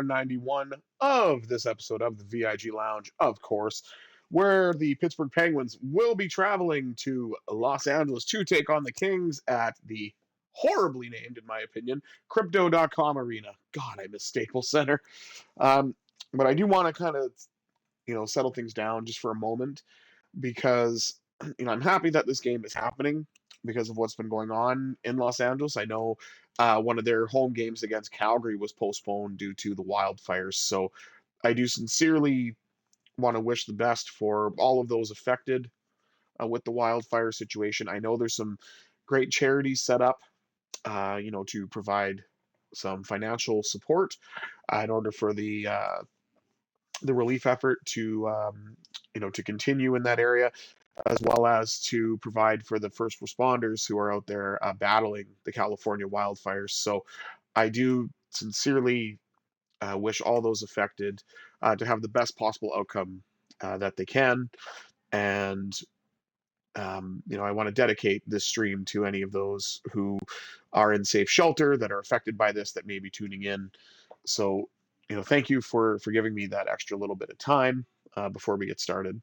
91 of this episode of the VIG Lounge, of course, where the Pittsburgh Penguins will be traveling to Los Angeles to take on the Kings at the horribly named, in my opinion, Crypto.com Arena. God, I miss Staples Center. But I do want to kind of, settle things down just for a moment because, I'm happy that this game is happening because of what's been going on in Los Angeles. I know one of their home games against Calgary was postponed due to the wildfires. So I do sincerely want to wish the best for all of those affected with the wildfire situation. I know there's some great charities set up, to provide some financial support in order for the relief effort to continue in that area, as well as to provide for the first responders who are out there battling the California wildfires. So I do sincerely wish all those affected to have the best possible outcome that they can. And, I want to dedicate this stream to any of those who are in safe shelter that are affected by this, that may be tuning in. So, thank you for giving me that extra little bit of time before we get started.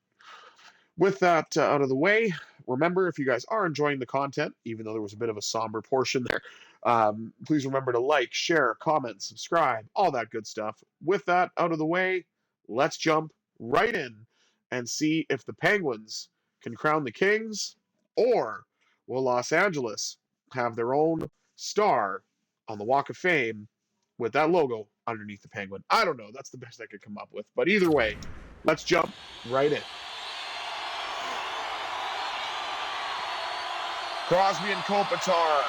With that out of the way, remember, if you guys are enjoying the content, even though there was a bit of a somber portion there, please remember to like, share, comment, subscribe, all that good stuff. With that out of the way, let's jump right in and see if the Penguins can crown the Kings, or will Los Angeles have their own star on the Walk of Fame with that logo underneath the Penguin. I don't know. That's the best I could come up with. But either way, let's jump right in. Crosby and Kopitar,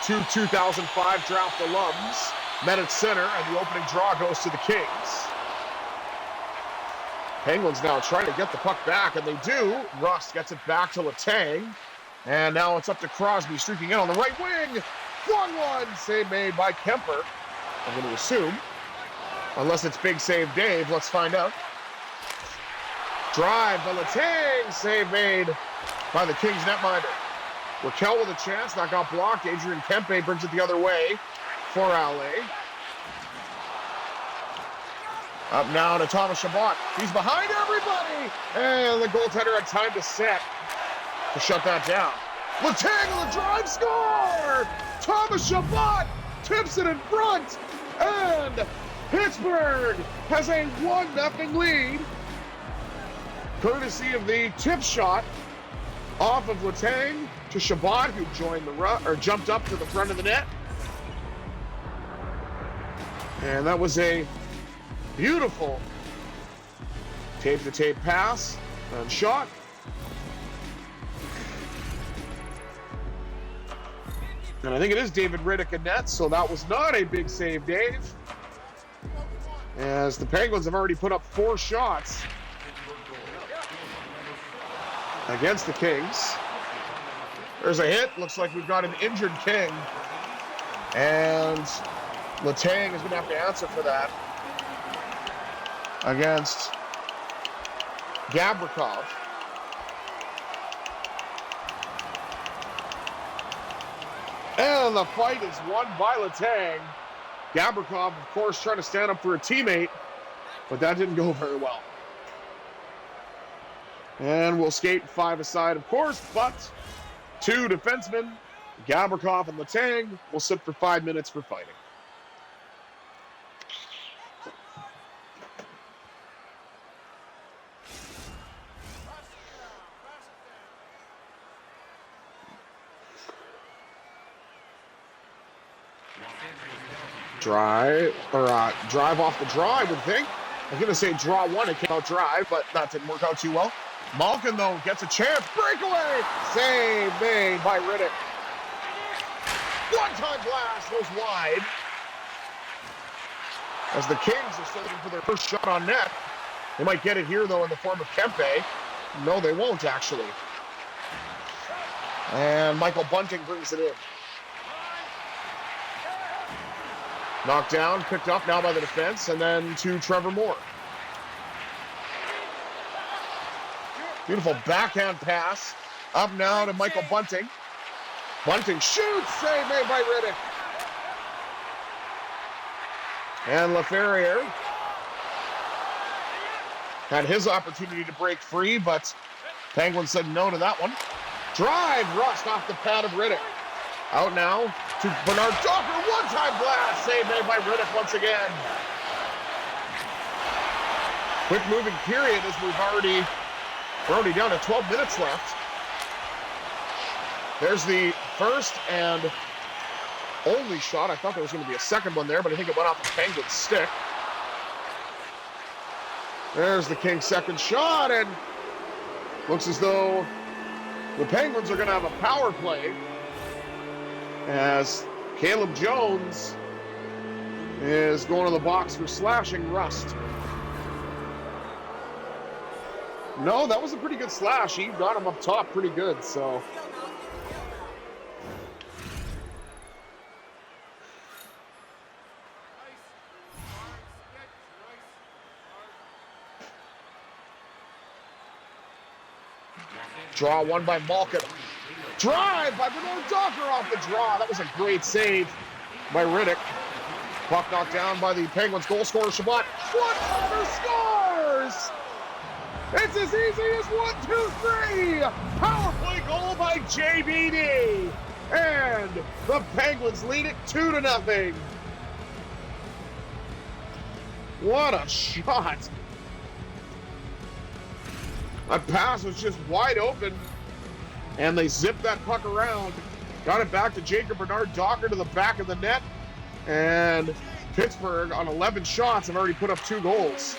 two 2005 draft alums, met at center, and the opening draw goes to the Kings. Penguins now trying to get the puck back, and they do. Rust gets it back to Letang, and now it's up to Crosby, streaking in on the right wing. 1-1, save made by Kemper, I'm going to assume. Unless it's big save Dave, let's find out. Drive by Letang, save made by the Kings netminder. Raquel with a chance, that got blocked. Adrian Kempe brings it the other way for LA. Up now to Thomas Chabot. He's behind everybody, and the goaltender had time to set to shut that down. Letang on the drive, score! Thomas Chabot tips it in front, and Pittsburgh has a 1-0 lead, courtesy of the tip shot off of Letang to Chabot, who jumped up to the front of the net. And that was a beautiful tape-to-tape pass and shot. And I think it is David Riddick in net, so that was not a big save, Dave. As the Penguins have already put up 4 shots against the Kings. There's a hit. Looks like we've got an injured King. And Letang is going to have to answer for that against Gavrikov. And the fight is won by Letang. Gavrikov, of course, trying to stand up for a teammate, but that didn't go very well. And we'll skate 5 aside, of course, but 2 defensemen, Gavrikov and Letang, will sit for 5 minutes for fighting. Drive off the draw, I would think. I was going to say draw one, it came out drive, but that didn't work out too well. Malkin, though, gets a chance. Breakaway! Save made by Riddick. One-time blast goes wide. As the Kings are still looking for their first shot on net. They might get it here, though, in the form of Kempe. No, they won't, actually. And Michael Bunting brings it in. Knocked down, picked up now by the defense, and then to Trevor Moore. Beautiful backhand pass. Up now to Michael Bunting. Bunting shoots, save made by Riddick. And LaFerriere had his opportunity to break free, but Penguins said no to that one. Drive, Rust off the pad of Riddick. Out now to Bernard Docker. One-time blast. Save made by Riddick once again. Quick moving period as we're already down to 12 minutes left. There's the first and only shot. I thought there was going to be a second one there, but I think it went off the Penguins' stick. There's the Kings' second shot, and looks as though the Penguins are going to have a power play as Caleb Jones is going to the box for slashing Rust. No, that was a pretty good slash. He got him up top pretty good, so. Draw one by Malkin. Drive by Bernard Docker off the draw. That was a great save by Riddick. Puck knocked down by the Penguins goal scorer, Shabbat. One-timer scores! It's as easy as 1, 2, 3. Power play goal by JBD. And the Penguins lead it 2-0. What a shot. That pass was just wide open, and they zipped that puck around. Got it back to Jacob Bernard Docker to the back of the net, and Pittsburgh on 11 shots have already put up 2 goals.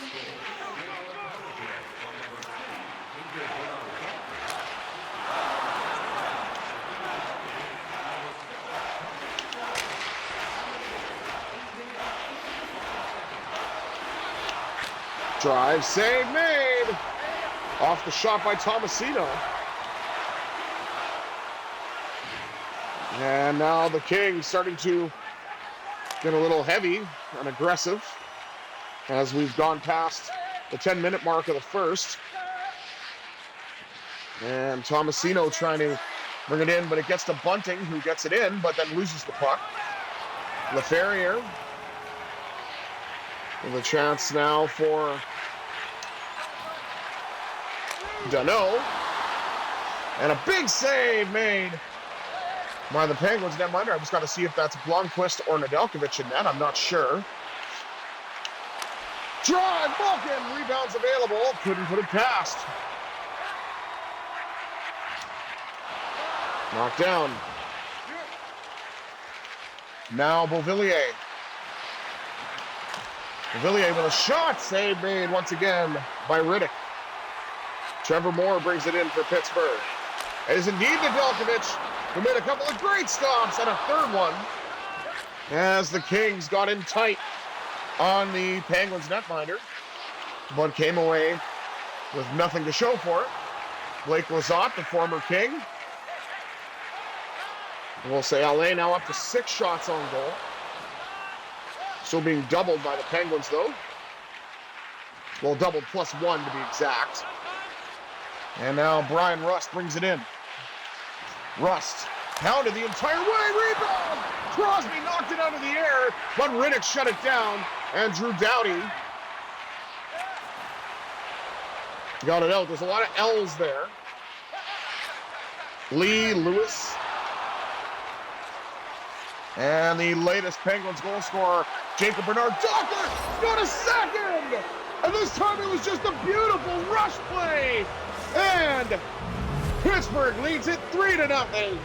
Drive, save made. Off the shot by Tomasino. And now the Kings starting to get a little heavy and aggressive as we've gone past the 10-minute mark of the first. And Tomasino trying to bring it in, but it gets to Bunting, who gets it in, but then loses the puck. LaFerriere with a chance now for Dano. And a big save made by the Penguins netminder. I just got to see if that's Blomqvist or Nedeljkovic in net. I'm not sure. Drive, Malkin, rebounds available. Couldn't put it past. Knocked down. Now Beauvillier. Beauvillier with a shot. Save made once again by Riddick. Trevor Moore brings it in for Pittsburgh. It is indeed Nedeljkovic, who made a couple of great stops and a third one as the Kings got in tight on the Penguins netminder, but came away with nothing to show for it. Blake Lizotte, the former King. We'll say LA now up to 6 shots on goal. Still being doubled by the Penguins, though. Well, doubled +1 to be exact. And now Brian Rust brings it in. Rust pounded the entire way. Rebound! Crosby knocked it out of the air, but Riddick shut it down. And Drew Doughty got it out. There's a lot of L's there. Lee Lewis. And the latest Penguins goal scorer, Jacob Bernard Docker, got a second! And this time it was just a beautiful rush play. And Pittsburgh leads it 3-0.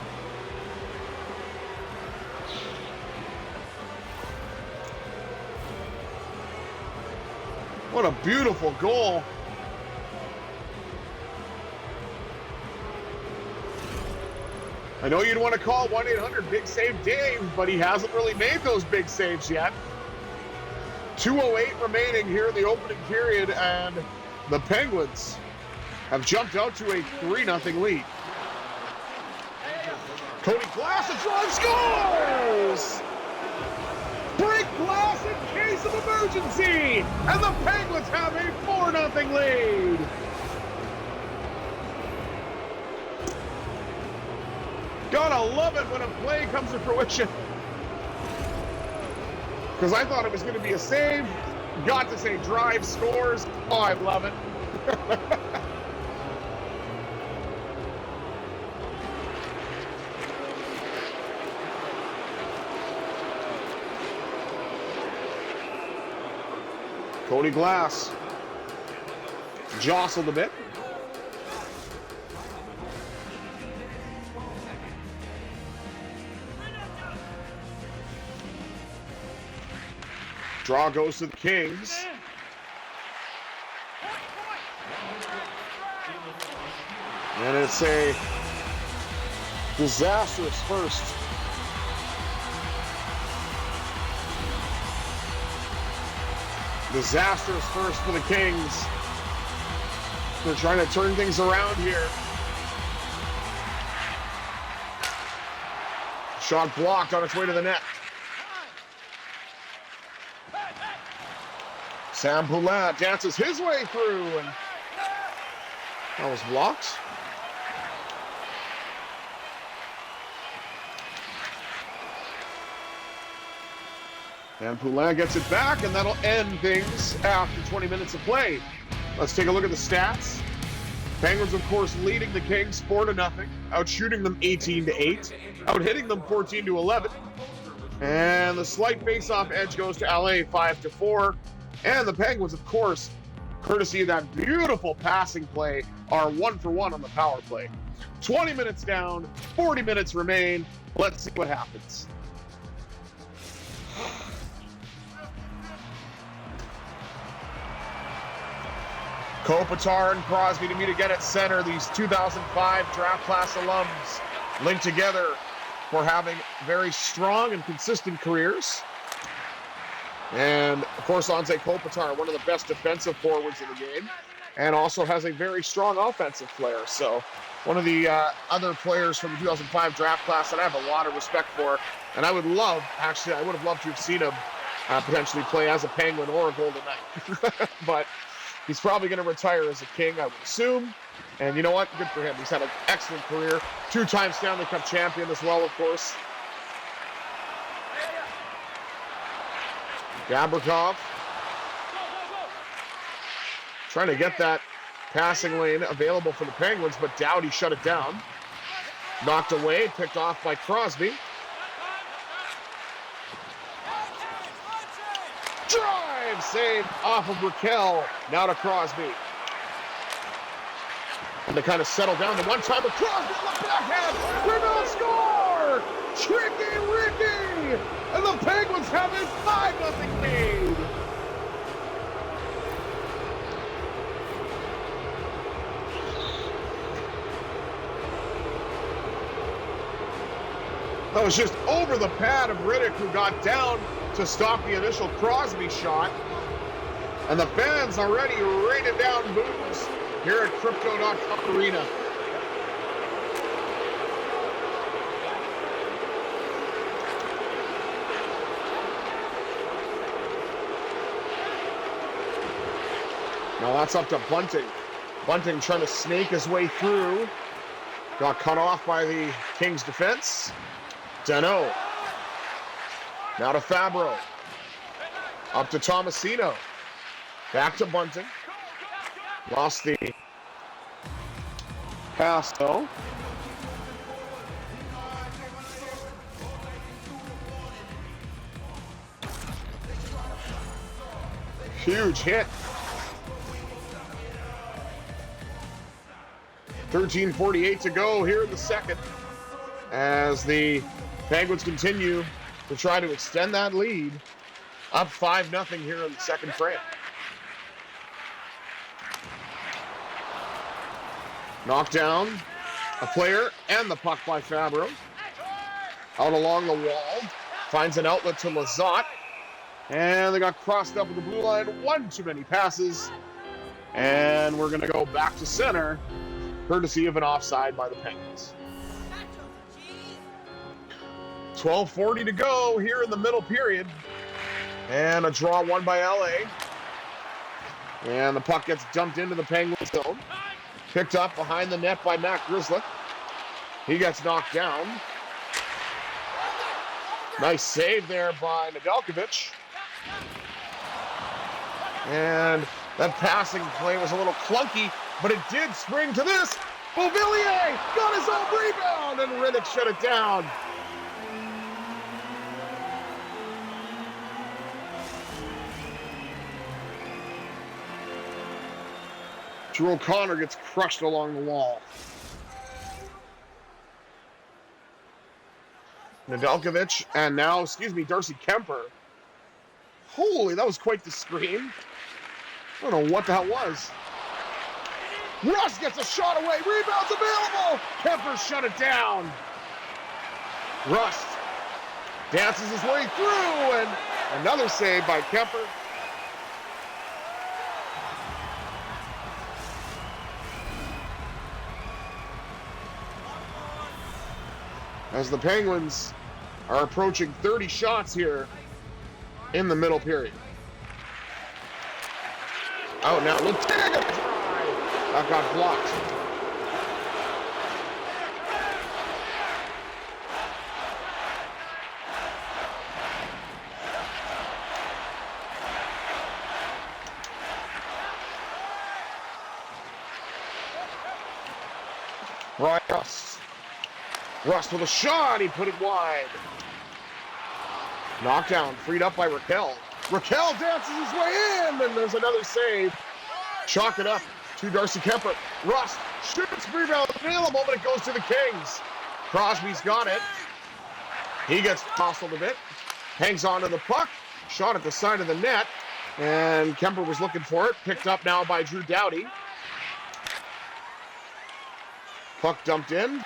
What a beautiful goal. I know you'd want to call 1-800-BIG SAVE Dave, but he hasn't really made those big saves yet. 2:08 remaining here in the opening period, and the Penguins have jumped out to a 3-0 lead. Cody Glass, a drive, scores! Break glass in case of emergency, and the Penguins have a 4-0 lead. Gotta love it when a play comes to fruition. because I thought it was going to be a save. Got to say drive, scores. Oh, I love it. Cody Glass jostled a bit. Draw goes to the Kings. And it's a disastrous first. Disastrous first for the Kings. They're trying to turn things around here. Shot blocked on its way to the net. Sam Poulin dances his way through, and that was blocked. And Poulin gets it back, and that'll end things after 20 minutes of play. Let's take a look at the stats. Penguins, of course, leading the Kings 4-0, outshooting them 18-8, out-hitting them 14-11. And the slight face-off edge goes to LA 5-4. And the Penguins, of course, courtesy of that beautiful passing play, are 1-for-1 on the power play. 20 minutes down, 40 minutes remain. Let's see what happens. Kopitar and Crosby to meet again at center. These 2005 draft class alums linked together for having very strong and consistent careers. And, of course, Anze Kopitar, one of the best defensive forwards in the game, and also has a very strong offensive flair. So one of the other players from the 2005 draft class that I have a lot of respect for, and I would have loved to have seen him potentially play as a Penguin or a Golden Knight. But he's probably going to retire as a King, I would assume. And you know what? Good for him. He's had an excellent career. Two-time Stanley Cup champion as well, of course. Gavrikov trying to get that passing lane available for the Penguins, but Doughty shut it down. Knocked away, picked off by Crosby. Drive save off of Raquel. Now to Crosby. And they kind of settle down. The one-timer, Crosby on the backhand. Rebound score! Tricky Ricky! And the Penguins have a 5-0 lead. That was just over the pad of Riddick, who got down to stop the initial Crosby shot. And the fans already raining down boos here at Crypto.com Arena. Now that's up to Bunting. Bunting trying to snake his way through. Got cut off by the Kings defense. Dano. Now to Fabro. Up to Tomasino. Back to Bunting. Lost the pass though. Huge hit. 13:48 to go here in the second as the Penguins continue to try to extend that lead. Up 5-0 here in the second frame. Knocked down a player and the puck by Fabro. Out along the wall. Finds an outlet to Lizotte. And they got crossed up with the blue line. One too many passes. And we're going to go back to center, courtesy of an offside by the Penguins. 12:40 to go here in the middle period. And a draw won by LA. And the puck gets dumped into the Penguins zone. Picked up behind the net by Matt Grzelcyk. He gets knocked down. Nice save there by Nedeljkovic. And that passing play was a little clunky, but it did spring to this. Beauvillier got his own rebound, and Riddick shut it down. Drew O'Connor gets crushed along the wall. Nedeljkovic, and now, Darcy Kemper. Holy, that was quite the scream. I don't know what that was. Rust gets a shot away. Rebound's available. Kemper shut it down. Rust dances his way through, and another save by Kemper. As the Penguins are approaching 30 shots here in the middle period. Out now, Lieutenant try. That got blocked. Rust with a shot, he put it wide. Knockdown, freed up by Raquel. Raquel dances his way in, and there's another save. Chalk it up to Darcy Kemper. Rust shoots, rebound available, but it goes to the Kings. Crosby's got it. He gets hustled a bit. Hangs on to the puck. Shot at the side of the net. And Kemper was looking for it. Picked up now by Drew Doughty. Puck dumped in.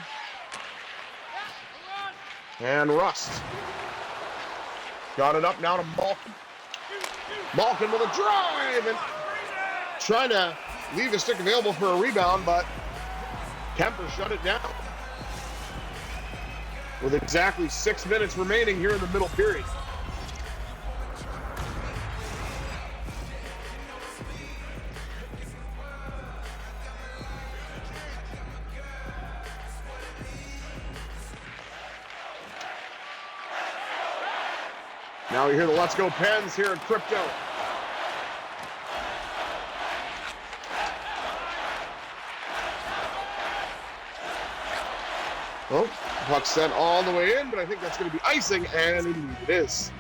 And Rust. Got it up now to Malkin. Malkin with a drive and trying to leave the stick available for a rebound, but Kemper shut it down. With exactly 6 minutes remaining here in the middle period. Now we hear the Let's Go Pens here in Crypto. Oh, puck sent all the way in, but I think that's going to be icing, and indeed it is.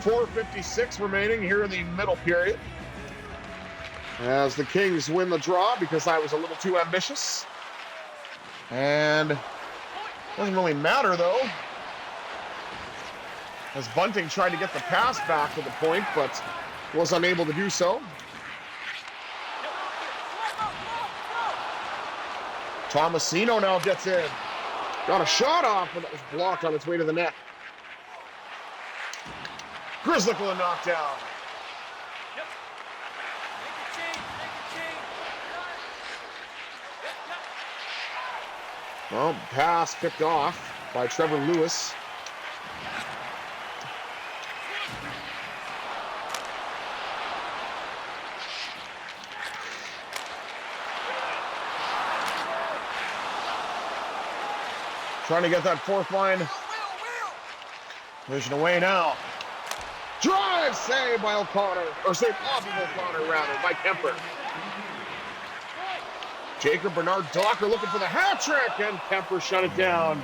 .456 remaining here in the middle period. As the Kings win the draw because I was a little too ambitious. And doesn't really matter though. As Bunting tried to get the pass back to the point, but was unable to do so. Tomasino now gets in. Got a shot off, but that was blocked on its way to the net. Grizzlick with a knockdown. Well, pass picked off by Trevor Lewis. Trying to get that fourth line vision away now. Drive save by O'Connor, or save off of O'Connor rather, by Kemper. Jacob Bernard Docker looking for the hat trick, and Kemper shut it down.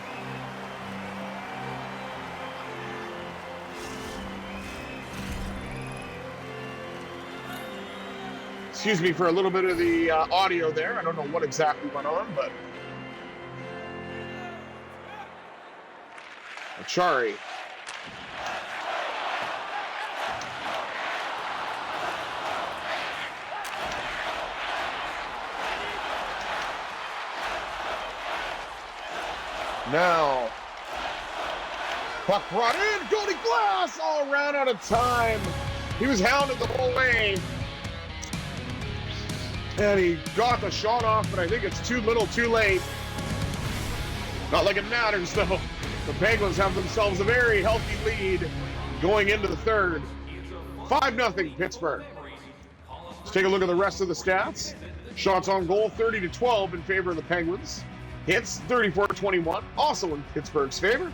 Excuse me for a little bit of the audio there. I don't know what exactly went on, but Achari. Now, puck brought in, Cody Glass all ran out of time. He was hounded the whole way. And he got the shot off, but I think it's too little too late. Not like it matters though. The Penguins have themselves a very healthy lead going into the third. 5-0 Pittsburgh. Let's take a look at the rest of the stats. Shots on goal, 30-12 in favor of the Penguins. Hits, 34-21, also in Pittsburgh's favor.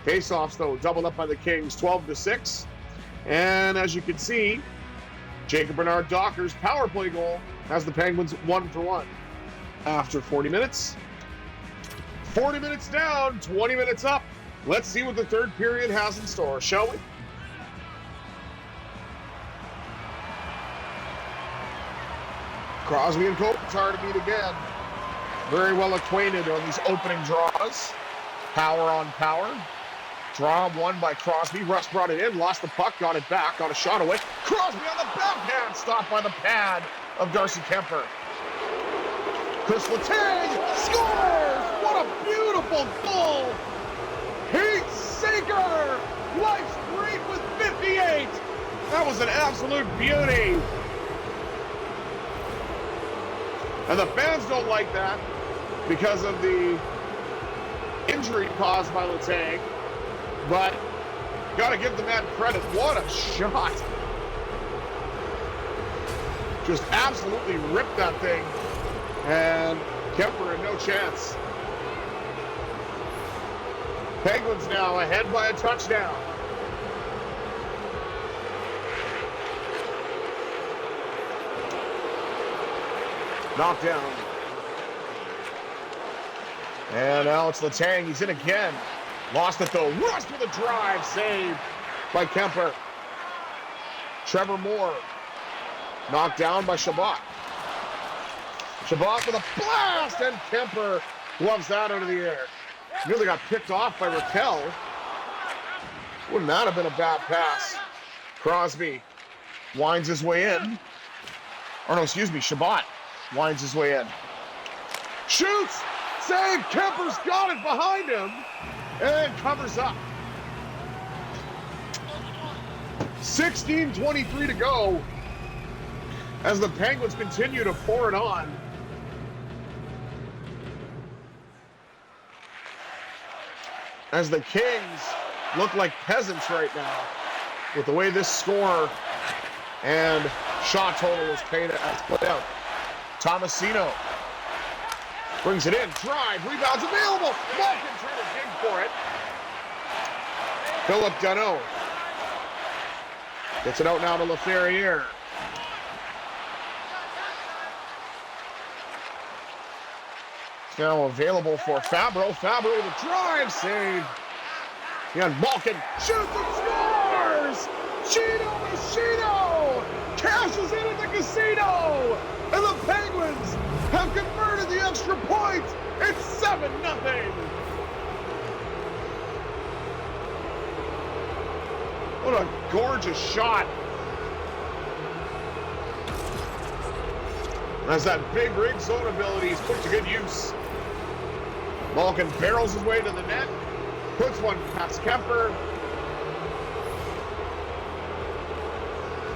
Faceoffs, though, doubled up by the Kings, 12-6. And as you can see, Jacob Bernard Docker's power play goal has the Penguins 1-1 after 40 minutes. 40 minutes down, 20 minutes up. Let's see what the third period has in store, shall we? Crosby and Kopitar to meet again. Very well acquainted on these opening draws. Power on power. Draw won by Crosby. Russ brought it in, lost the puck, got it back, got a shot away. Crosby on the backhand, stopped by the pad of Darcy Kemper. Chris Letang scores! What a beautiful goal! Pete Saker! Life's great with 58! That was an absolute beauty! And the fans don't like that because of the injury caused by Letang. But got to give the man credit. What a shot. Just absolutely ripped that thing. And Kemper had no chance. Penguins now ahead by a touchdown. Knocked down. And Alex Letang, he's in again. Lost it though. Rush with a drive. Saved by Kemper. Trevor Moore. Knocked down by Shabbat. Shabbat with a blast, and Kemper loves that out of the air. Nearly got picked off by Raquel. Wouldn't that have been a bad pass? Crosby winds his way in. Or no, excuse me, Shabbat winds his way in. Shoots! Save! Kemper's got it behind him. And covers up. 16:23 to go as the Penguins continue to pour it on. As the Kings look like peasants right now with the way this score and shot total is played out. Tomasino brings it in, drive, rebounds available. Malkin trying to dig for it. Philip Danault gets it out now to Laferriere. It's now available for Fabro. Fabro with a drive save. And Malkin shoots and scores! Chino Machino cashes in at the casino! And the Penguins have converted the extra point. It's 7-0. What a gorgeous shot. As that big rig zone ability is put to good use. Malkin barrels his way to the net. Puts one past Kemper.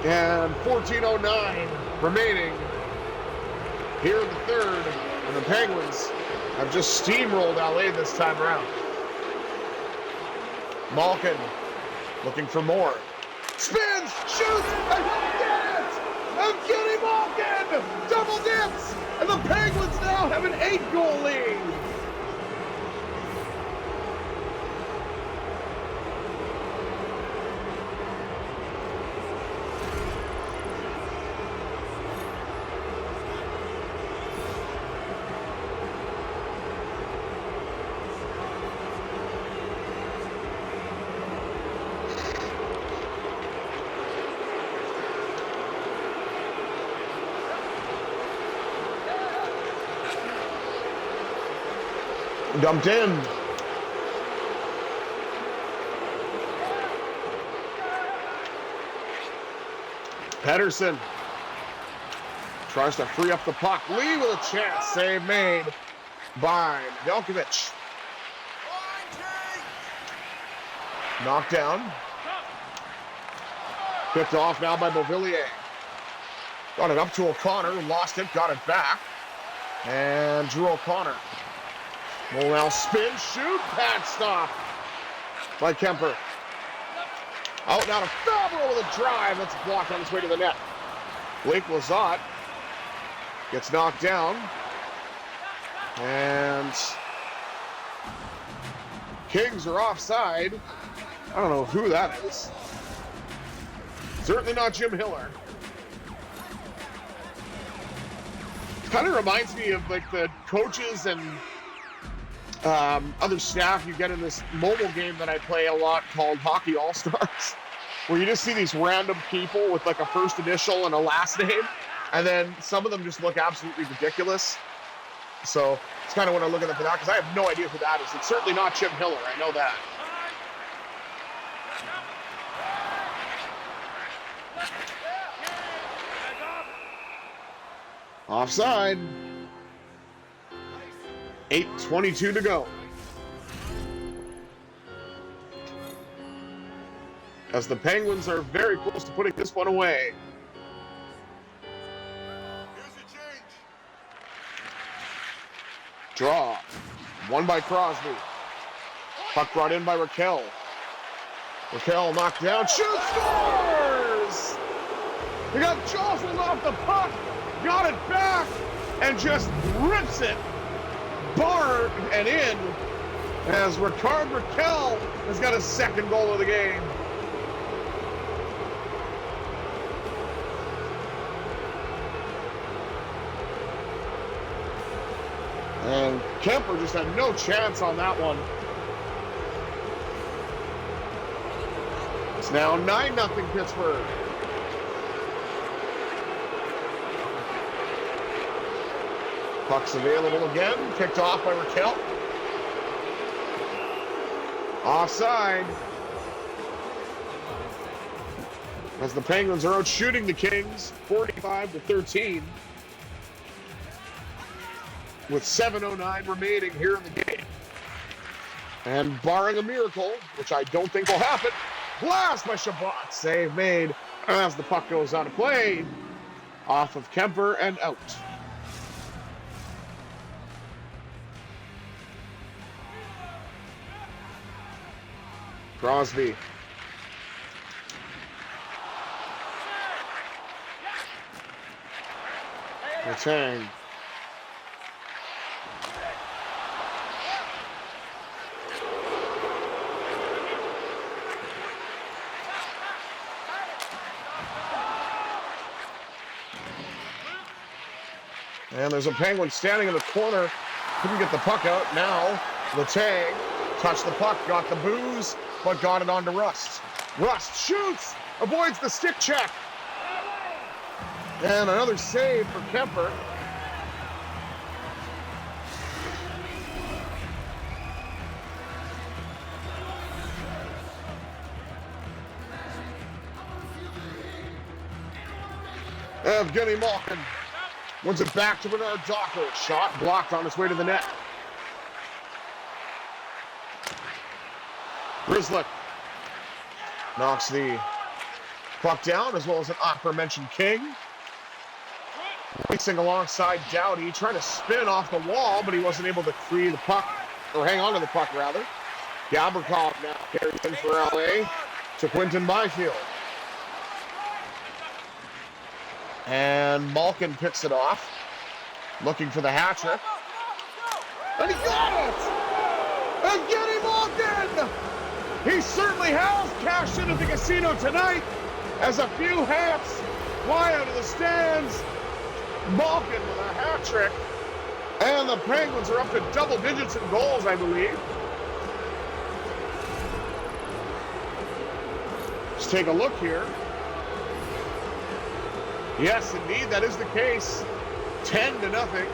And 14:09 remaining here in the third. And the Penguins have just steamrolled LA this time around. Malkin looking for more. Spins, shoots, and he'll get it! Evgeny Malkin! Double dips! And the Penguins now have an 8-goal lead! Dumped in. Pedersen tries to free up the puck. Lee with a chance. Save made by Velkovic. Knocked down. Picked off now by Beauvillier. Got it up to O'Connor. Lost it. Got it back. And Drew O'Connor will now spin, shoot, pad stop by Kemper. Out now to Fabro with a drive. That's blocked on its way to the net. Blake Lizotte Gets knocked down. And Kings are offside. I don't know who that is. Certainly not Jim Hiller. It kind of reminds me of like the coaches and other staff you get in this mobile game that I play a lot called Hockey All-Stars, where you just see these random people with like a first initial and a last name, and then some of them just look absolutely ridiculous. So it's kind of what I'm looking at for that, because I have no idea who that is. It's certainly not Jim Hiller, I know that. Offside. 8:22 to go. As the Penguins are very close to putting this one away. Draw. Won by Crosby. Puck brought in by Raquel. Raquel knocked down. Shoots, scores! He got jostled off the puck. Got it back. And just rips it. Bar and in. As Ricard Raquel has got his second goal of the game. And Kemper just had no chance on that one. It's now 9-0 Pittsburgh. Puck's available again. Picked off by Raquel. Offside. As the Penguins are out shooting the Kings, 45-13. With 7:09 remaining here in the game. And barring a miracle, which I don't think will happen, blast by Shabbat. Save made as the puck goes out of play. Off of Kemper and out. Crosby. Return. And there's a Penguin standing in the corner. Couldn't get the puck out. Now, Letang touched the puck, got the booze, but got it onto Rust. Rust shoots, avoids the stick check. And another save for Kemper. Evgeny Malkin wins it back to Bernard Docker. Shot blocked on its way to the net. Grzelcyk knocks the puck down, as well as an aforementioned King. Racing alongside Doughty, trying to spin off the wall, but he wasn't able to free the puck, or hang on to the puck, rather. Gavrikov now carries in for LA to Quinton Byfield. And Malkin picks it off, looking for the hat trick. And he got it! Evgeny Malkin! He certainly has cashed in at the casino tonight, as a few hats fly out of the stands. Malkin with a hat trick. And the Penguins are up to double digits in goals, I believe. Let's take a look here. Yes, indeed, that is the case. 10-0.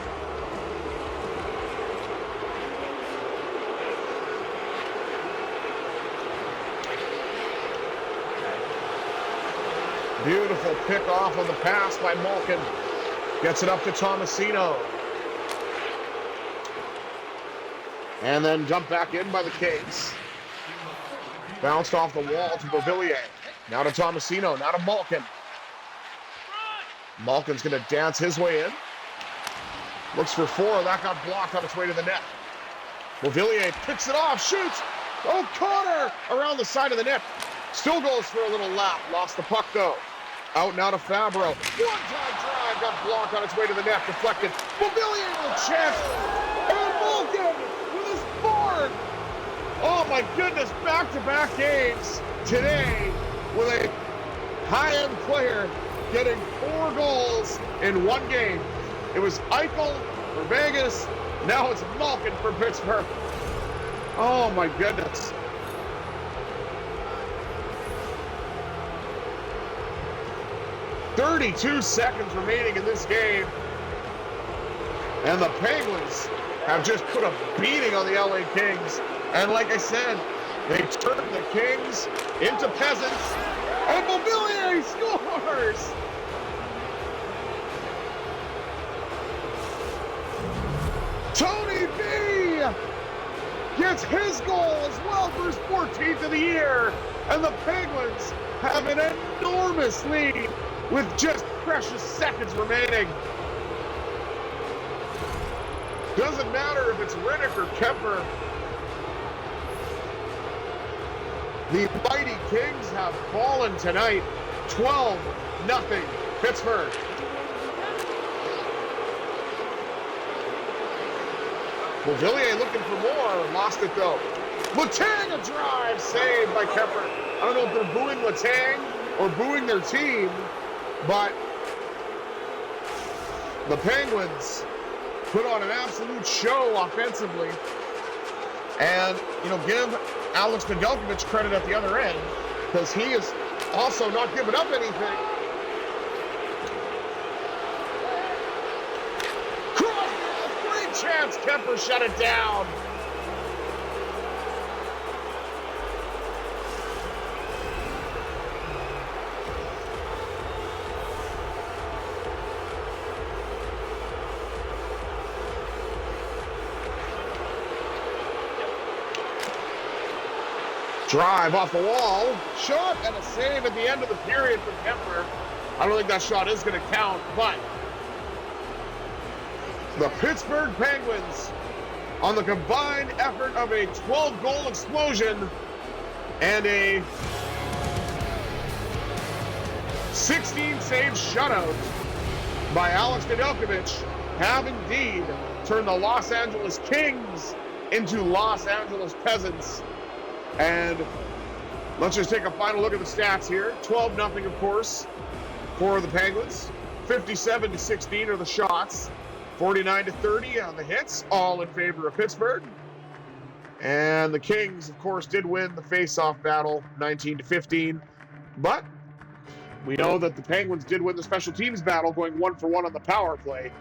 Beautiful pick off of the pass by Malkin. Gets it up to Tomasino. And then dumped back in by the Kings. Bounced off the wall to Beauvillier. Now to Tomasino, now to Malkin. Malkin's going to dance his way in. Looks for four. That got blocked on its way to the net. Beauvillier picks it off, shoots. O'Connor around the side of the net. Still goes for a little lap. Lost the puck, though. Out now to Fabro. One-time drive. Got blocked on its way to the net. Deflected. Mobilier with a chance. And Malkin with his board. Oh my goodness. Back-to-back games today with a high-end player getting 4 goals in one game. It was Eichel for Vegas. Now it's Malkin for Pittsburgh. Oh my goodness. "32 seconds remaining in this game, and the Penguins have just put a beating on the LA Kings. And like I said, they turned the Kings into peasants, and Mobilier scores! Tony B gets his goal as well for his 14th of the year, and the Penguins have an enormous lead with just precious seconds remaining. Doesn't matter if it's Riddick or Kemper. The mighty Kings have fallen tonight. 12-0 Pittsburgh. Mobilier looking for more. Lost it though. Letang, a drive saved by Kemper. I don't know if they're booing Letang or booing their team, but the Penguins put on an absolute show offensively. And, give Alex Nedeljkovic credit at the other end, because he is also not giving up anything. Cross, great chance. Kemper shut it down. Drive off the wall, shot, and a save at the end of the period from Kemper. I don't think that shot is going to count, but the Pittsburgh Penguins, on the combined effort of a 12-goal explosion and a 16-save shutout by Alex Nedeljkovic, have indeed turned the Los Angeles Kings into Los Angeles peasants. And let's just take a final look at the stats here. 12-0, of course, for the Penguins. 57-16 are the shots. 49-30 on the hits, all in favor of Pittsburgh. And the Kings, of course, did win the face-off battle, 19-15. But we know that the Penguins did win the special teams battle, going 1-for-1 on the power play,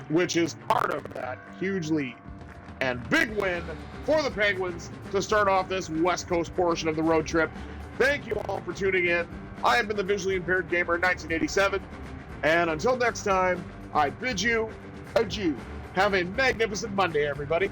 which is part of that huge lead. And big win for the Penguins to start off this West Coast portion of the road trip. Thank you all for tuning in. I have been the Visually Impaired Gamer 1987. And until next time, I bid you adieu. Have a magnificent Monday, everybody.